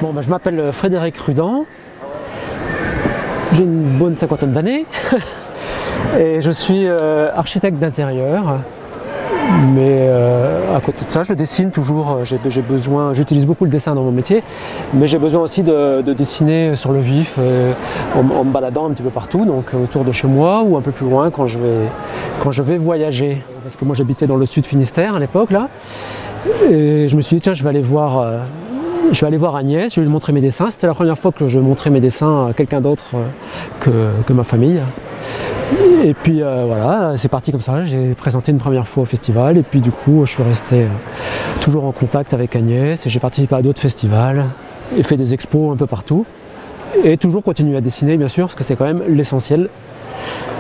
Bon, je m'appelle Frédéric Rudan, j'ai une bonne cinquantaine d'années et je suis architecte d'intérieur. Mais à côté de ça, je dessine toujours, j'utilise beaucoup le dessin dans mon métier, mais j'ai besoin aussi de dessiner sur le vif en me baladant un petit peu partout, donc autour de chez moi ou un peu plus loin quand je vais voyager. Parce que moi j'habitais dans le sud Finistère à l'époque là, et je me suis dit tiens je vais aller voir Agnès, je vais lui montrer mes dessins. C'était la première fois que je montrais mes dessins à quelqu'un d'autre que ma famille. Et puis voilà, c'est parti comme ça, j'ai présenté une première fois au festival et puis du coup je suis resté toujours en contact avec Agnès et j'ai participé à d'autres festivals et fait des expos un peu partout et toujours continué à dessiner bien sûr parce que c'est quand même l'essentiel.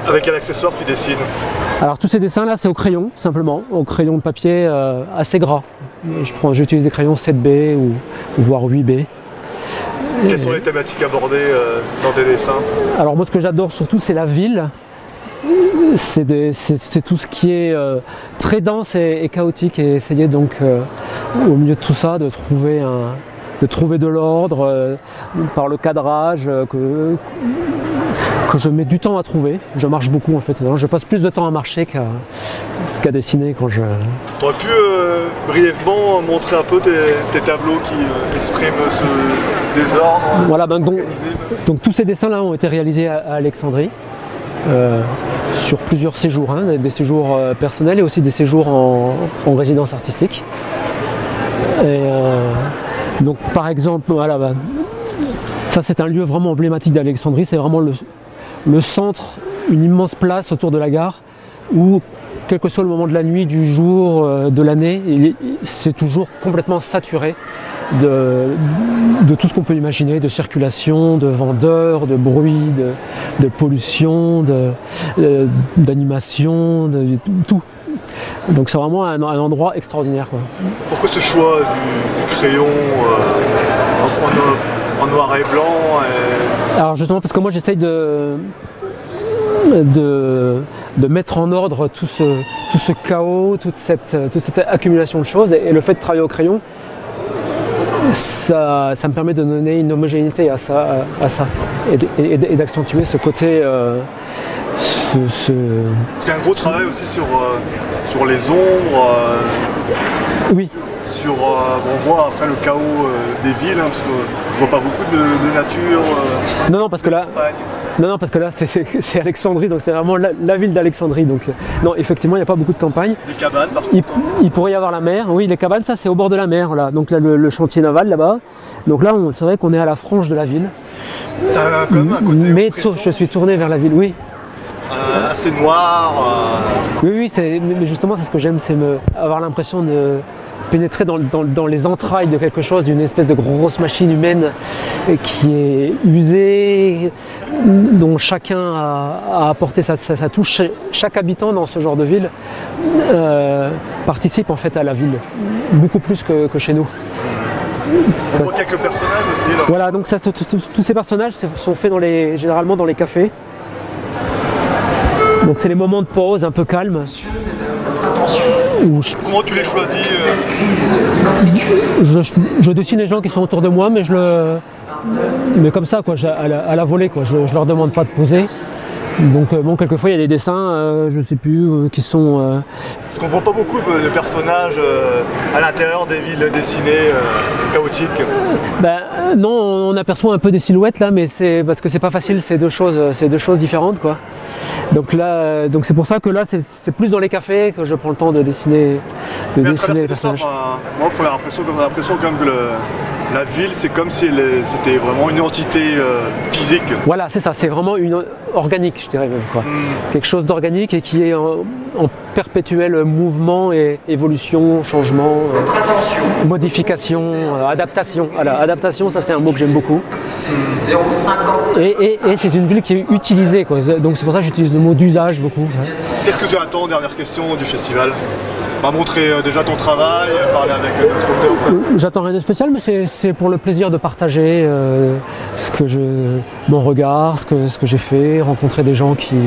Avec quel accessoire tu dessines? Alors tous ces dessins là c'est au crayon simplement, au crayon de papier assez gras. J'utilise des crayons 7B ou voire 8B. Quelles sont les thématiques abordées dans tes dessins? Alors moi ce que j'adore surtout c'est la ville. C'est tout ce qui est très dense et chaotique et essayer donc au milieu de tout ça de trouver de l'ordre par le cadrage que je mets du temps à trouver. Je marche beaucoup en fait, je passe plus de temps à marcher qu'à dessiner quand je... Tu aurais pu brièvement montrer un peu tes tableaux qui expriment ce désordre? Voilà, donc tous ces dessins là ont été réalisés à Alexandrie. Sur plusieurs séjours, des séjours personnels et aussi des séjours en résidence artistique. Et donc par exemple, voilà, ça c'est un lieu vraiment emblématique d'Alexandrie, c'est vraiment le centre, une immense place autour de la gare où, quel que soit le moment de la nuit, du jour, de l'année, c'est toujours complètement saturé de tout ce qu'on peut imaginer, de circulation, de vendeurs, de bruit, de pollution, d'animation, de tout. Donc c'est vraiment un endroit extraordinaire, quoi. Pourquoi ce choix du crayon en noir et blanc Alors justement parce que moi j'essaye de mettre en ordre tout ce chaos, toute cette accumulation de choses et le fait de travailler au crayon, ça me permet de donner une homogénéité à ça et d'accentuer ce côté. Parce qu'il y a un gros travail aussi sur les ombres. Oui. On voit après le chaos des villes, parce que je vois pas beaucoup de nature. Non, parce que là, c'est Alexandrie, donc c'est vraiment la ville d'Alexandrie. Donc non, effectivement, il n'y a pas beaucoup de campagne. Des cabanes, par contre. Il pourrait y avoir la mer. Oui, les cabanes, ça c'est au bord de la mer. Là. Donc là, le chantier naval là-bas. Donc là, c'est vrai qu'on est à la frange de la ville. Ça a quand même un côté mais je suis tourné vers la ville, oui. Assez noir. Oui, mais justement, c'est ce que j'aime, c'est avoir l'impression de pénétrer dans les entrailles de quelque chose, d'une espèce de grosse machine humaine qui est usée, dont chacun a apporté sa touche. Chaque habitant dans ce genre de ville participe en fait à la ville, beaucoup plus que chez nous. On voit quelques personnages aussi là. Voilà, donc tous ces personnages sont faits généralement dans les cafés. Donc c'est les moments de pause un peu calmes. Comment tu les choisis je dessine les gens qui sont autour de moi, mais comme ça, quoi, à la volée, quoi. Je leur demande pas de poser. Donc bon, quelquefois il y a des dessins, je sais plus, qui sont... Parce qu'on voit pas beaucoup de personnages à l'intérieur des villes dessinées, chaotiques. Non, on aperçoit un peu des silhouettes là, mais c'est parce que c'est pas facile, c'est deux choses différentes, quoi. Donc c'est pour ça que là c'est plus dans les cafés que je prends le temps de dessiner les personnages. Moi, on a l'impression quand même que la ville, c'est comme si c'était vraiment une entité physique. Voilà, c'est ça, c'est vraiment organique, je dirais même, quoi. Quelque chose d'organique et qui est en perpétuel mouvement et évolution, changement, modification, adaptation. Voilà, adaptation, ça c'est un mot que j'aime beaucoup. Et c'est une ville qui est utilisée, quoi. Donc c'est pour ça que j'utilise le mot d'usage beaucoup. Qu'est-ce que tu attends, dernière question, du festival? Montrer déjà ton travail, parler avec notre auteur. J'attends rien de spécial, mais c'est pour le plaisir de partager mon regard, ce que j'ai fait, rencontrer des gens qui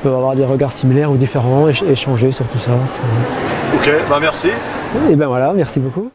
peuvent avoir des regards similaires ou différents, échanger sur tout ça. Ok, merci. Et ben voilà, merci beaucoup.